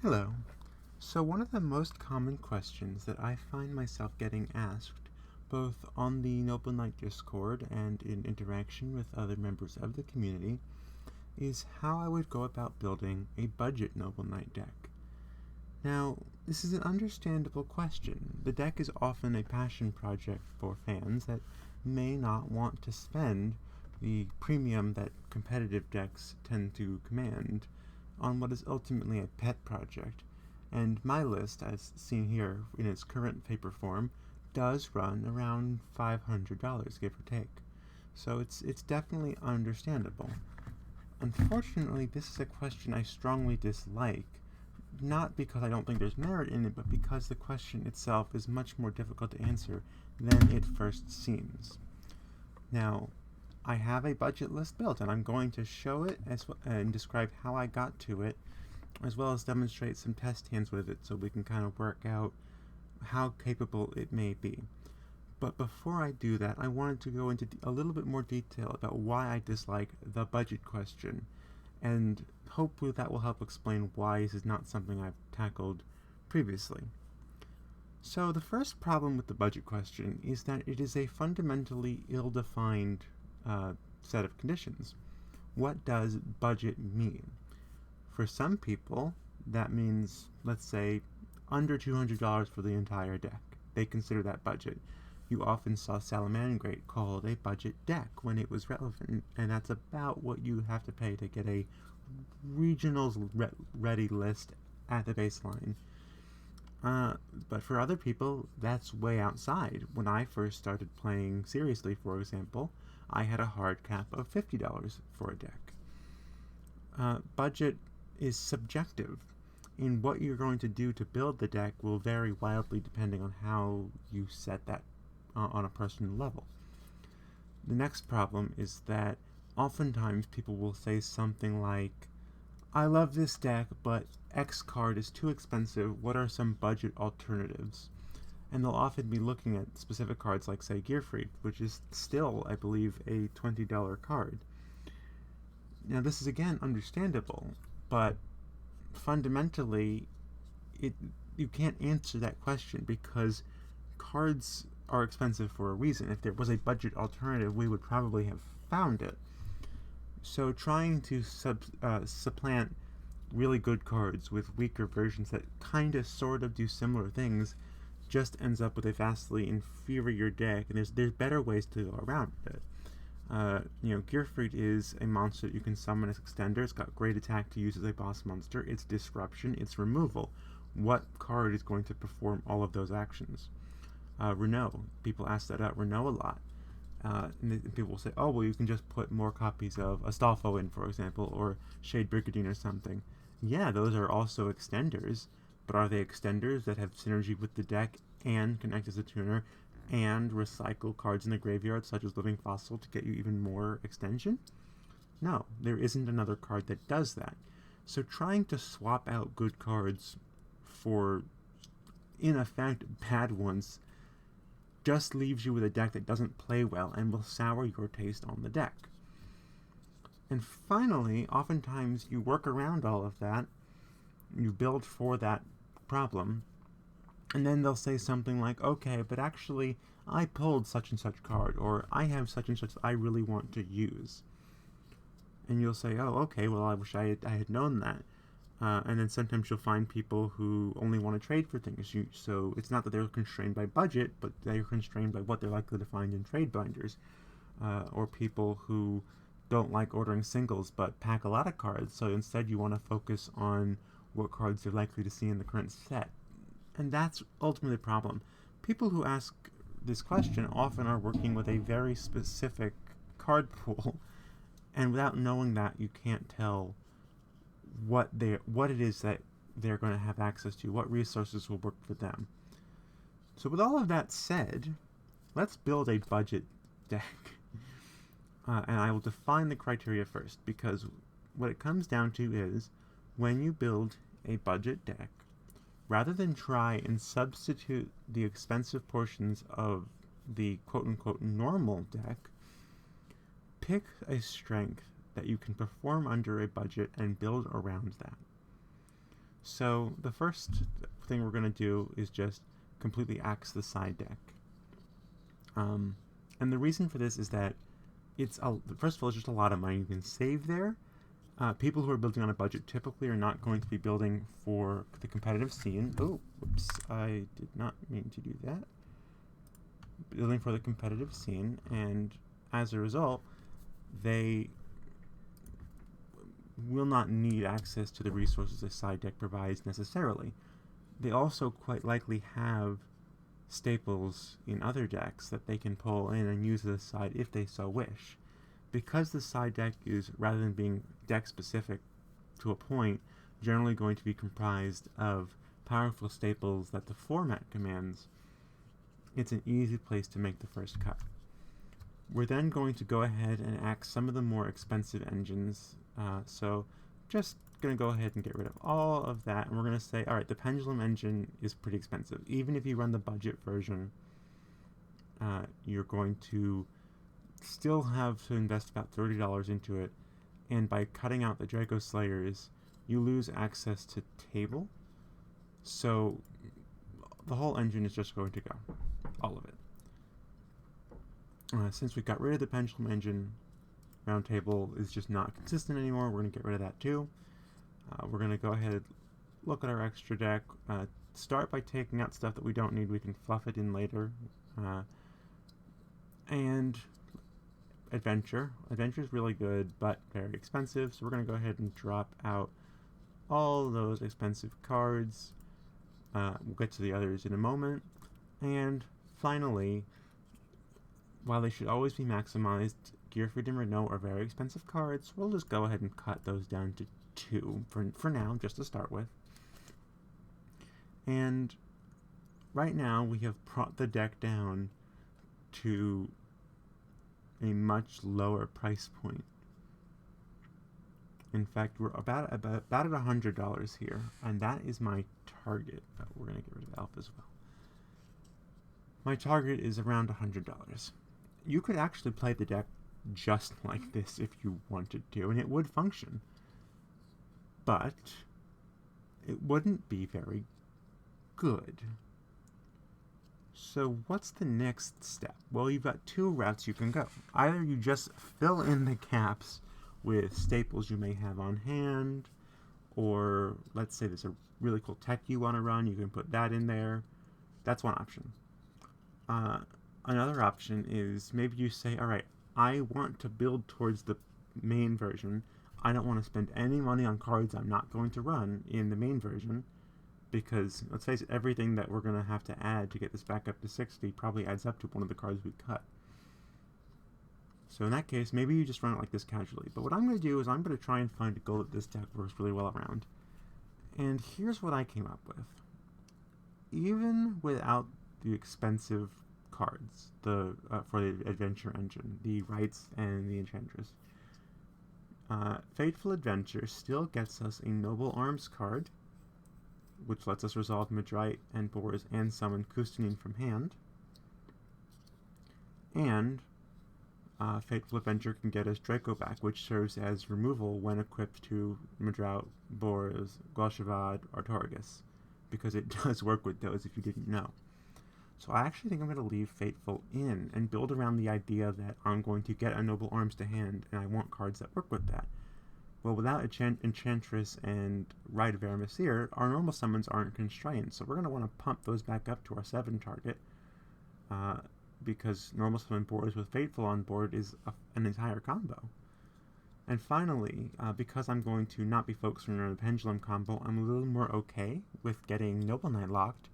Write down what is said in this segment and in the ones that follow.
Hello. So one of the most common questions that I find myself getting asked, both on the Noble Knight Discord and in interaction with other members of the community, is how I would go about building a budget Noble Knight deck. Now, this is an understandable question. The deck is often a passion project for fans that may not want to spend the premium that competitive decks tend to command on what is ultimately a pet project, and my list, as seen here in its current paper form, does run around $500, give or take. So it's definitely understandable. Unfortunately, this is a question I strongly dislike, not because I don't think there's merit in it, but because the question itself is much more difficult to answer than it first seems. Now, I have a budget list built, and I'm going to show it and describe how I got to it, as well as demonstrate some test hands with it so we can kind of work out how capable it may be. But before I do that, I wanted to go into a little bit more detail about why I dislike the budget question, and hopefully that will help explain why this is not something I've tackled previously. So the first problem with the budget question is that it is a fundamentally ill-defined set of conditions. What does budget mean? For some people, that means, let's say, under $200 for the entire deck. They consider that budget. You often saw Salamangreat called a budget deck when it was relevant, and that's about what you have to pay to get a regionals ready list at the baseline. But for other people, that's way outside. When I first started playing seriously, for example, I had a hard cap of $50 for a deck. Budget is subjective, and what you're going to do to build the deck will vary wildly depending on how you set that on a personal level. The next problem is that oftentimes people will say something like, I love this deck, but X card is too expensive, what are some budget alternatives? And they'll often be looking at specific cards like, say, Gearfried, which is still, I believe, a $20 card. Now, this is again understandable, but fundamentally, you can't answer that question because cards are expensive for a reason. If there was a budget alternative, we would probably have found it. So trying to supplant really good cards with weaker versions that kind of sort of do similar things just ends up with a vastly inferior deck, and there's better ways to go around it. Gearfried is a monster that you can summon as extender. It's got great attack to use as a boss monster. It's disruption. It's removal. What card is going to perform all of those actions? Renault. People ask that about Renault a lot. And people will say, oh, well, you can just put more copies of Astolfo in, for example, or Shade Brigandine or something. Yeah, those are also extenders, but are they extenders that have synergy with the deck and can act as a tuner and recycle cards in the graveyard, such as Living Fossil, to get you even more extension? No, there isn't another card that does that. So trying to swap out good cards for, in effect, bad ones just leaves you with a deck that doesn't play well and will sour your taste on the deck. And finally, oftentimes you work around all of that, you build for that problem, and then they'll say something like, okay, but actually I pulled such and such card, or I have such and such I really want to use. And you'll say, oh, okay, well, I wish I had known that. And then sometimes you'll find people who only want to trade for things. So it's not that they're constrained by budget, but they're constrained by what they're likely to find in trade binders. Or people who don't like ordering singles but pack a lot of cards, so instead you want to focus on what cards they're likely to see in the current set. And that's ultimately the problem. People who ask this question often are working with a very specific card pool, and without knowing that, you can't tell what it is that they're going to have access to, what resources will work for them. So with all of that said, let's build a budget deck. And I will define the criteria first, because what it comes down to is, when you build a budget deck, rather than try and substitute the expensive portions of the quote-unquote normal deck, pick a strength that you can perform under a budget and build around that. So the first thing we're going to do is just completely axe the side deck. And the reason for this is that first of all, it's just a lot of money you can save there. People who are building on a budget typically are not going to be building for the competitive scene. Oh, whoops, I did not mean to do that. Building for the competitive scene, and as a result, they will not need access to the resources a side deck provides necessarily. They also quite likely have staples in other decks that they can pull in and use as a side if they so wish. Because the side deck is, rather than being deck specific to a point, generally going to be comprised of powerful staples that the format commands, it's an easy place to make the first cut. We're then going to go ahead and axe some of the more expensive engines, so just going to go ahead and get rid of all of that, and we're going to say, alright, the Pendulum engine is pretty expensive. Even if you run the budget version, you're going to still have to invest about $30 into it, and by cutting out the Draco Slayers, you lose access to table, so the whole engine is just going to go. All of it. Since we got rid of the Pendulum engine, round table is just not consistent anymore. We're going to get rid of that too. We're going to go ahead and look at our extra deck. Start by taking out stuff that we don't need. We can fluff it in later. And Adventure. Adventure is really good, but very expensive. So we're going to go ahead and drop out all those expensive cards. We'll get to the others in a moment. And finally, while they should always be maximized, Gear Freedom or No are very expensive cards. We'll just go ahead and cut those down to 2 for now, just to start with. And right now we have brought the deck down to a much lower price point. In fact, we're about at $100 here, and that is my target. But we're going to get rid of Elf as well. My target is around $100. You could actually play the deck just like this if you wanted to, and it would function. But it wouldn't be very good. So what's the next step? Well, you've got 2 routes you can go. Either you just fill in the gaps with staples you may have on hand, or let's say there's a really cool tech you want to run, you can put that in there. That's one option. Another option is maybe you say, alright, I want to build towards the main version. I don't want to spend any money on cards I'm not going to run in the main version, because, let's face it, everything that we're going to have to add to get this back up to 60 probably adds up to one of the cards we cut. So in that case, maybe you just run it like this casually. But what I'm going to do is I'm going to try and find a goal that this deck works really well around. And here's what I came up with. Even without the expensive cards for the Adventure engine, the Rights and the Enchantress, Fateful Adventure still gets us a Noble Arms card, which lets us resolve Madrite and Boars and summon Kustanin from hand. And Fateful Adventure can get us Draco back, which serves as removal when equipped to Madrite, Boars, Gwalchavad, or Torgus, because it does work with those if you didn't know. So I actually think I'm going to leave Fateful in and build around the idea that I'm going to get a Noble Arms to hand, and I want cards that work with that. Well, without Enchantress and Rite of Aramesir, our normal summons aren't constrained, so we're going to want to pump those back up to our 7 target, because normal summon Boars with Fateful on board is an entire combo. And finally, because I'm going to not be focusing on the Pendulum combo, I'm a little more okay with getting Noble Knight locked,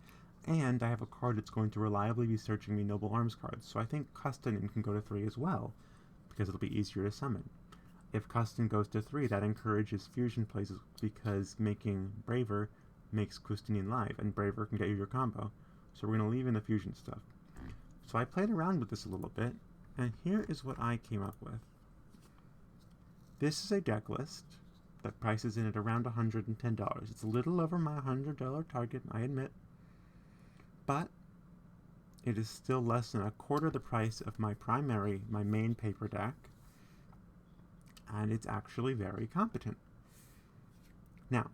and I have a card that's going to reliably be searching me Noble Arms cards, so I think Kustanin can go to 3 as well, because it'll be easier to summon. If Kustanin goes to 3, that encourages fusion plays, because making Braver makes Kustanin live, and Braver can get you your combo, so we're going to leave in the fusion stuff. So I played around with this a little bit, and here is what I came up with. This is a deck list that prices in at around $110. It's a little over my $100 target, I admit, but it is still less than a quarter the price of my main paper deck, and it's actually very competent. Now,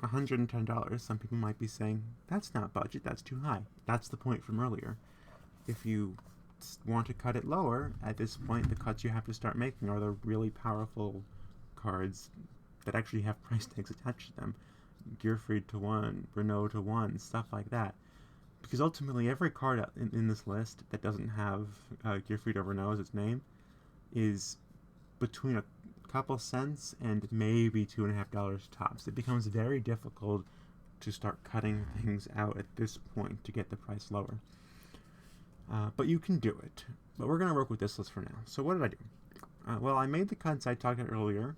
$110. Some people might be saying, that's not budget, that's too high. That's the point from earlier. If you want to cut it lower, at this point the cuts you have to start making are the really powerful cards that actually have price tags attached to them. Gearfried to 1, Renault to 1, stuff like that. Because ultimately every card in this list that doesn't have Gearfried or Renault as its name is between a couple cents and maybe $2.50 tops. It becomes very difficult to start cutting things out at this point to get the price lower. But you can do it. But we're going to work with this list for now. So what did I do? Well, I made the cuts I talked about earlier.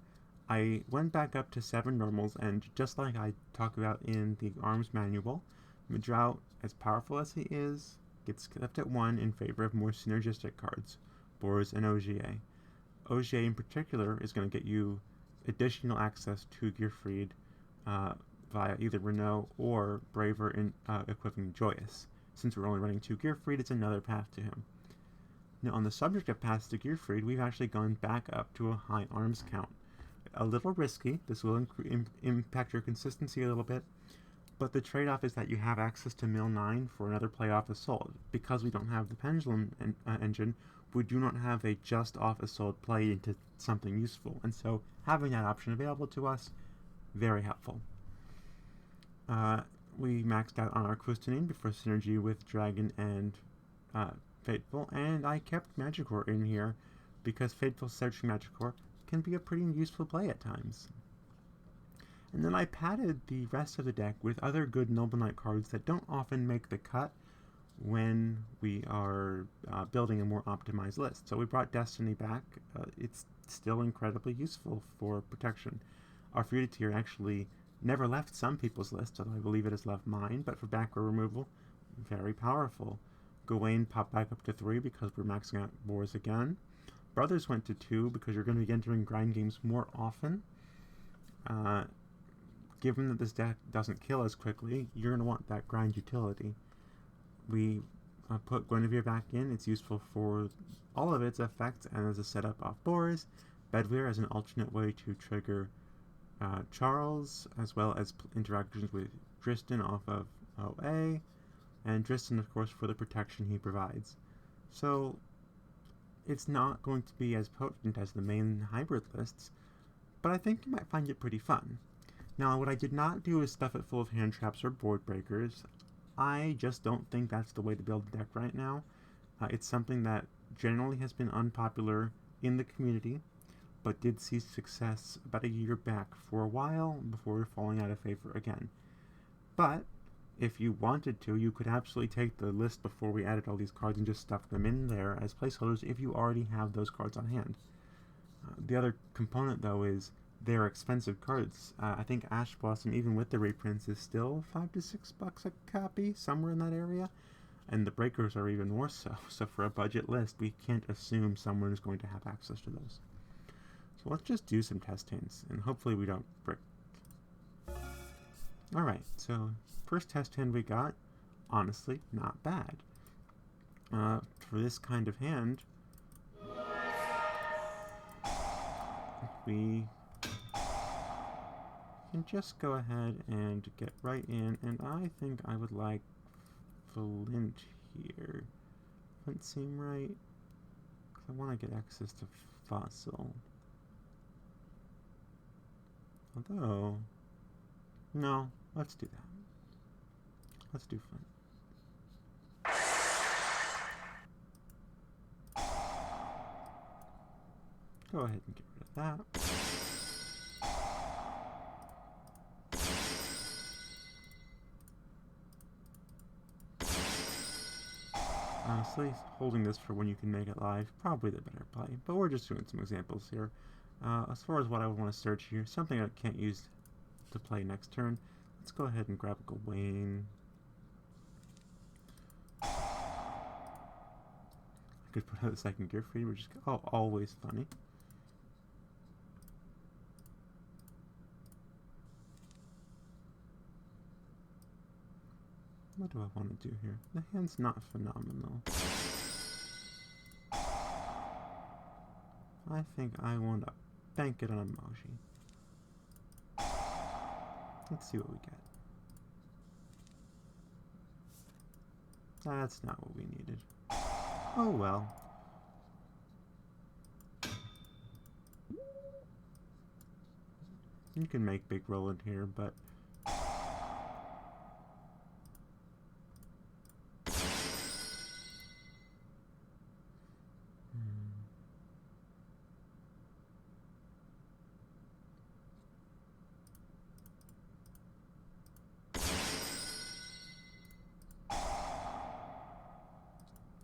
I went back up to 7 normals, and just like I talk about in the arms manual, Madrout, as powerful as he is, gets kept at 1 in favor of more synergistic cards, Boars and Ogier. Ogier in particular is going to get you additional access to Gearfried via either Renault or Braver in equipping Joyous. Since we're only running 2 Gearfried, it's another path to him. Now, on the subject of paths to Gearfried, we've actually gone back up to a high arms count. A little risky, this will impact your consistency a little bit, but the trade-off is that you have access to Mill 9 for another play off Assault. Because we don't have the Pendulum engine, we do not have a just off Assault play into something useful, and so having that option available to us, very helpful. We maxed out on our Quistanine before synergy with Dragon and Fateful, and I kept Magicor in here because Fateful Searching Magicor can be a pretty useful play at times. And then I padded the rest of the deck with other good Noble Knight cards that don't often make the cut when we are building a more optimized list. So we brought Destiny back. It's still incredibly useful for protection. Our Feudatory actually never left some people's lists, although I believe it has left mine, but for back row removal, very powerful. Gawain popped back up to 3 because we're maxing out Boars again. Brothers went to 2 because you're going to be entering grind games more often. Given that this deck doesn't kill as quickly, you're going to want that grind utility. We put Guinevere back in. It's useful for all of its effects and as a setup off Boars. Bedwyr as an alternate way to trigger Charles, as well as interactions with Dristan off of OA, and Dristan, of course, for the protection he provides. So it's not going to be as potent as the main hybrid lists, but I think you might find it pretty fun. Now, what I did not do is stuff it full of hand traps or board breakers. I just don't think that's the way to build the deck right now. It's something that generally has been unpopular in the community, but did see success about a year back for a while before falling out of favor again. But if you wanted to, you could absolutely take the list before we added all these cards and just stuff them in there as placeholders if you already have those cards on hand. The other component, though, is they're expensive cards. I think Ash Blossom, even with the reprints, is still $5 to $6 a copy, somewhere in that area. And the breakers are even more so. So for a budget list, we can't assume someone is going to have access to those. So let's just do some test hands, and hopefully we don't brick. Alright, so first test hand we got, honestly, not bad. For this kind of hand, we can just go ahead and get right in, and I think I would like Flint here. Flint seem right? Because I want to get access to Fossil. Although, no, let's do that. Let's do Flint. Go ahead and get rid of that. Honestly, holding this for when you can make it live, probably the better play, but we're just doing some examples here. As far as what I would want to search here, something I can't use to play next turn, let's go ahead and grab Gawain. I could put out a second Gearfried, which is always funny. What do I want to do here? The hand's not phenomenal. I think I want to bank it on emoji. Let's see what we get. That's not what we needed. Oh well. You can make big Roland here, but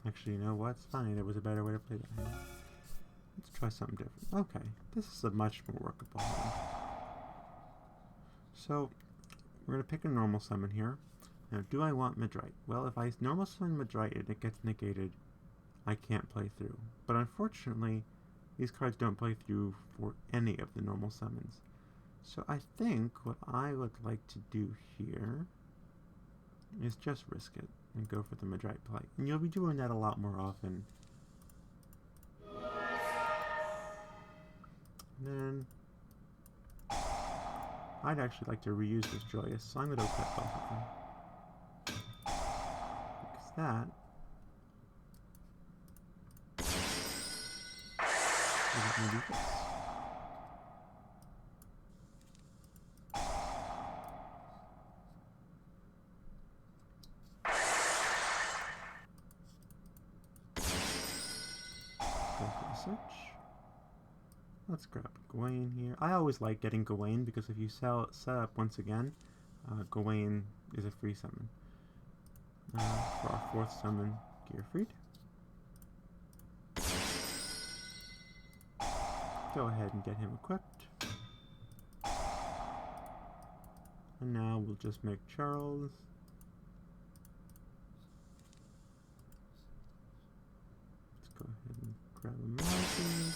actually, you know what? It's funny. There was a better way to play that hand. Let's try something different. Okay, this is a much more workable hand. So, we're going to pick a normal summon here. Now, do I want Madrite? Well, if I normal summon Madrite and it gets negated, I can't play through. But unfortunately, these cards don't play through for any of the normal summons. So I think what I would like to do here is just risk it and go for the Madrite play. And you'll be doing that a lot more often. And then I'd actually like to reuse this Joyous, so I'm going to equip both of them. Because that isn't going to do this. Go for the search. Let's grab Gawain here. I always like getting Gawain because if you set up once again, Gawain is a free summon. For our fourth summon, Gearfried. Go ahead and get him equipped. And now we'll just make Charles. Let's go ahead and grab a mountain.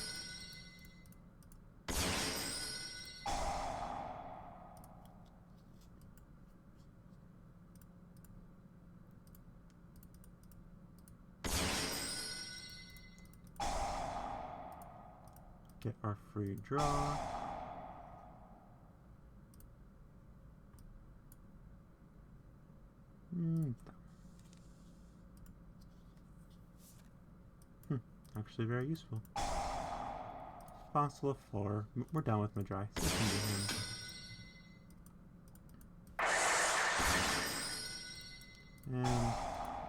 Get our free draw. Actually very useful. Fossil of 4. We're done with Madrite, so we can do him. And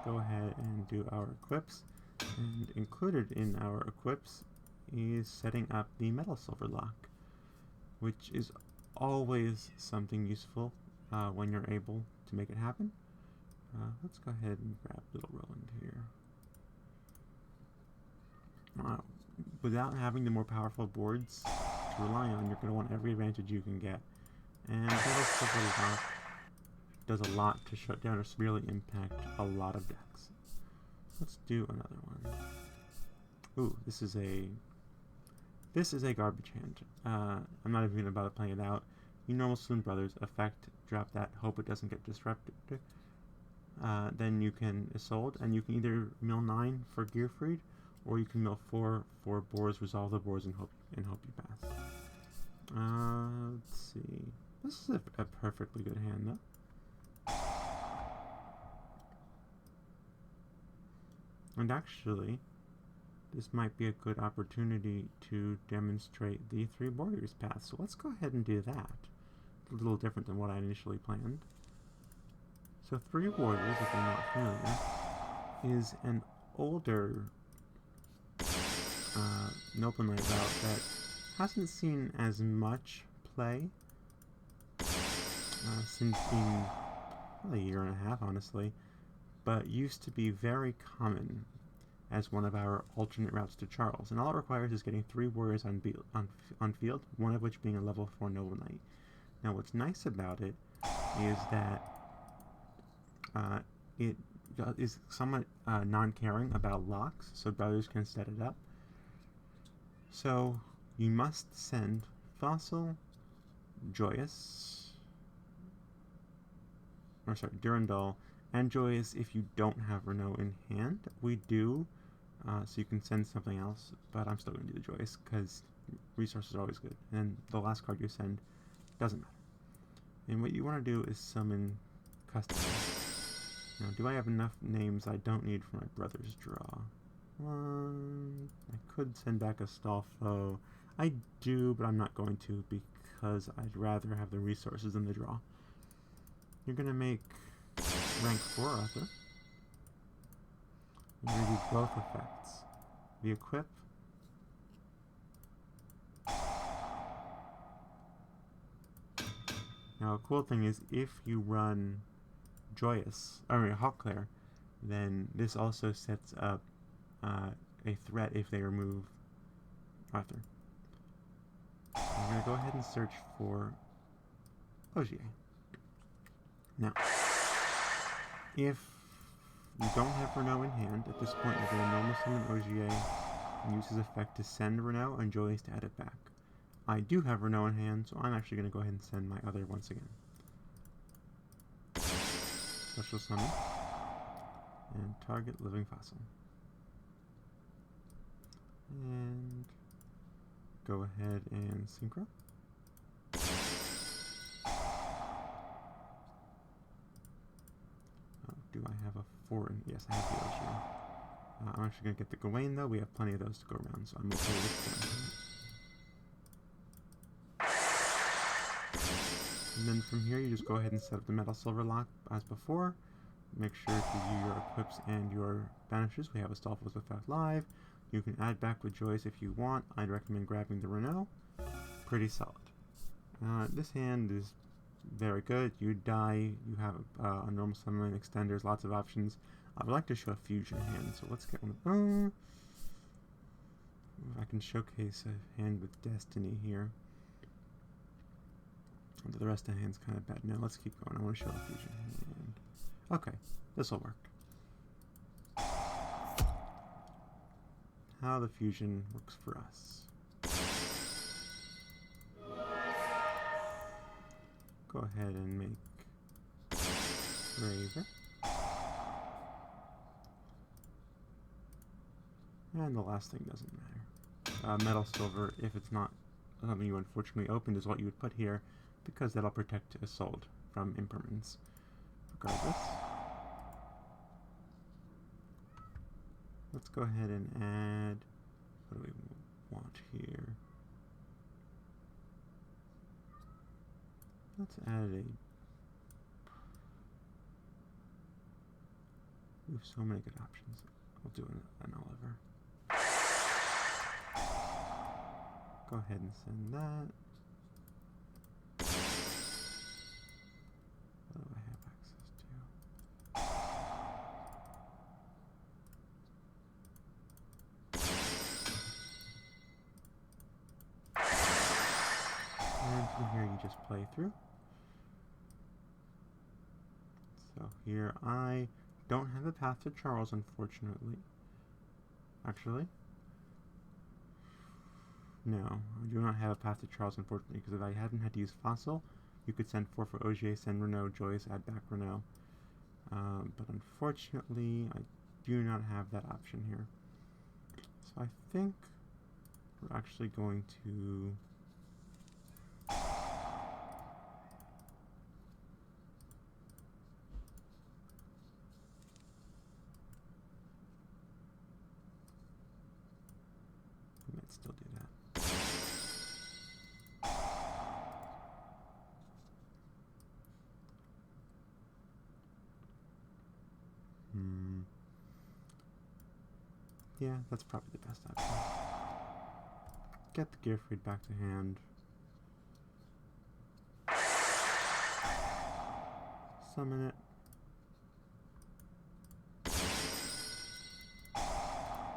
go ahead and do our equips. And included in our equips is setting up the Metal Silver lock, which is always something useful when you're able to make it happen. Let's go ahead and grab Little Roland here. Without having the more powerful boards to rely on, you're going to want every advantage you can get. And Metal Silver lock does a lot to shut down or severely impact a lot of decks. Let's do another one. Ooh, this is a garbage hand. I'm not even going to bother playing it out. You normal Swim Brothers effect, drop that, hope it doesn't get disrupted. Then you can Isolde, and you can either mill 9 for Gearfried, or you can mill 4 for boars, resolve the boars, and hope you pass. Let's see. This is a perfectly good hand, though. And actually, this might be a good opportunity to demonstrate the 3 warriors path. So let's go ahead and do that. A little different than what I initially planned. So 3 warriors, if you're not familiar, is an older Noble Knight route that hasn't seen as much play since being probably a year and a half, honestly, but used to be very common as one of our alternate routes to Charles. And all it requires is getting 3 warriors on field, one of which being a level 4 Noble Knight. Now what's nice about it is that it is somewhat non-caring about locks, so brothers can set it up. So you must send Fossil, Durandal, and Joyous if you don't have Renault in hand. We do, so you can send something else, but I'm still going to do the Joyous because resources are always good. And the last card you send doesn't matter. And what you want to do is summon customers. Now, do I have enough names I don't need for my brother's draw? I could send back a stall foe. I do, but I'm not going to because I'd rather have the resources in the draw. You're going to make rank 4 Arthur. You're going to do both effects. The equip. Now, a cool thing is if you run Hawkclare, then this also sets up a threat if they remove Arthur. I'm going to go ahead and search for Ogier. Now, if you don't have Renault in hand, at this point you're going to normal summon Ogier and use his effect to send Renault and Joyce to add it back. I do have Renault in hand, so I'm actually going to go ahead and send my other once again. Special summon. And target living fossil. And go ahead and synchro. Oh, do I have a foreign? Yes, I have the Ocean. I'm actually going to get the Gawain though. We have plenty of those to go around, so I'm okay with them. And then from here, you just go ahead and set up the metal silver lock as before. Make sure to do your equips and your banishes. We have a Stallful's effect live. You can add back with Joyce if you want. I'd recommend grabbing the Renault. Pretty solid. This hand is very good. You die, you have a normal summon, extenders, lots of options. I would like to show a fusion hand, so let's get one. I can showcase a hand with Destiny here. The rest of the hand's kind of bad. No, let's keep going. I want to show a fusion hand. Okay, this will work. How the fusion works for us. Go ahead and make Braver. And the last thing doesn't matter. Metal silver, if it's not something you unfortunately opened, is what you would put here, because that'll protect Isolde from impermanence. Regardless. Let's go ahead and add, what do we want here? Let's add we have so many good options. We'll do an Oliver. Go ahead and send that. What do I have access to? And from here you just play through. So here I don't have a path to Charles, unfortunately. Actually. No, I do not have a path to Charles, unfortunately, because if I hadn't had to use Fossil, you could send 4 for Ogier, send Renault, Joyce, add back Renault. But unfortunately, I do not have that option here. So I think we're actually going to... we might still do that. Yeah, that's probably the best option. Get the Gearfried back to hand. Summon it.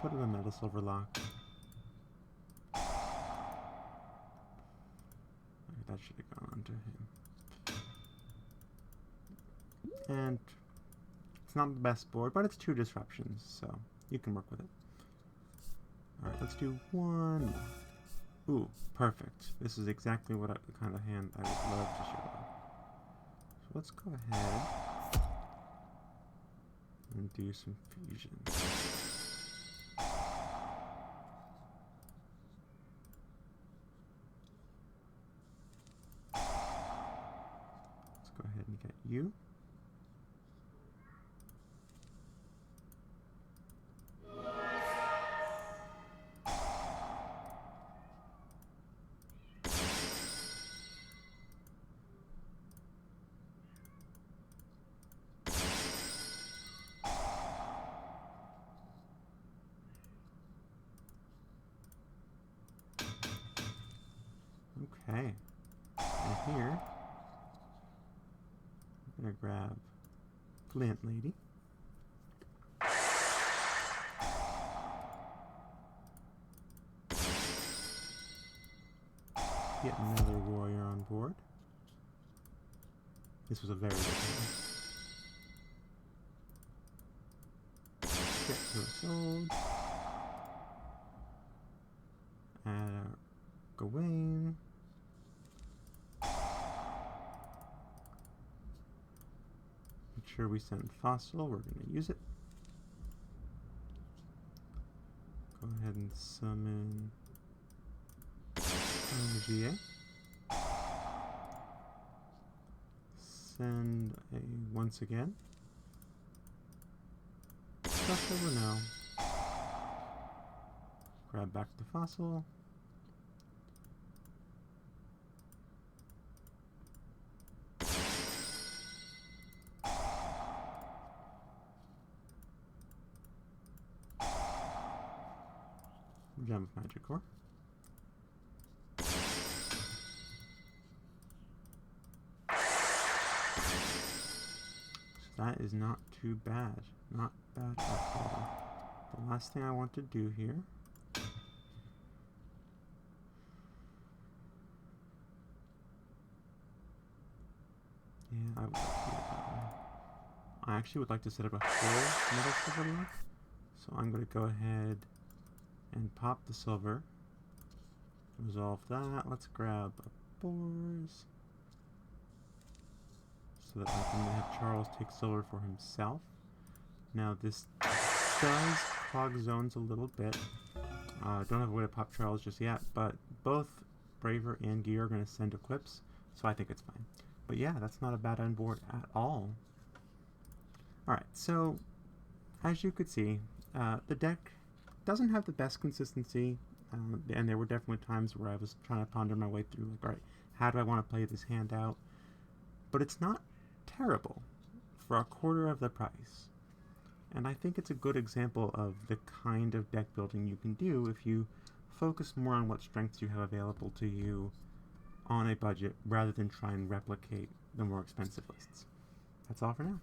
Put in a metal silver lock. That should have gone onto him. And it's not the best board, but it's 2 disruptions, so you can work with it. Alright, let's do one more. Ooh, perfect. This is exactly what the kind of hand I would love to show off. So let's go ahead and do some fusions. you. Okay, and here, I'm gonna grab Flint Lady. Get another warrior on board. This was a very good one. Get to a sword. Add Gawain. Make sure we send Fossil. We're going to use it. Go ahead and summon OGA. Send a once again. Stuff over now. Grab back the Fossil. Gem of Magic Core. So that is not too bad. Not bad at all. The last thing I want to do here I would like to do it that way. I actually would like to set up a full metal silver block. So I'm going to go ahead and pop the silver. Resolve that. Let's grab a Boars so that I can have Charles take silver for himself. Now this does clog zones a little bit. Don't have a way to pop Charles just yet, but both Braver and Gear are going to send equips, so I think it's fine. But yeah, that's not a bad on board at all. Alright, so as you could see, the deck doesn't have the best consistency, and there were definitely times where I was trying to ponder my way through, like, alright, how do I want to play this hand out? But it's not terrible for a quarter of the price. And I think it's a good example of the kind of deck building you can do if you focus more on what strengths you have available to you on a budget rather than try and replicate the more expensive lists. That's all for now.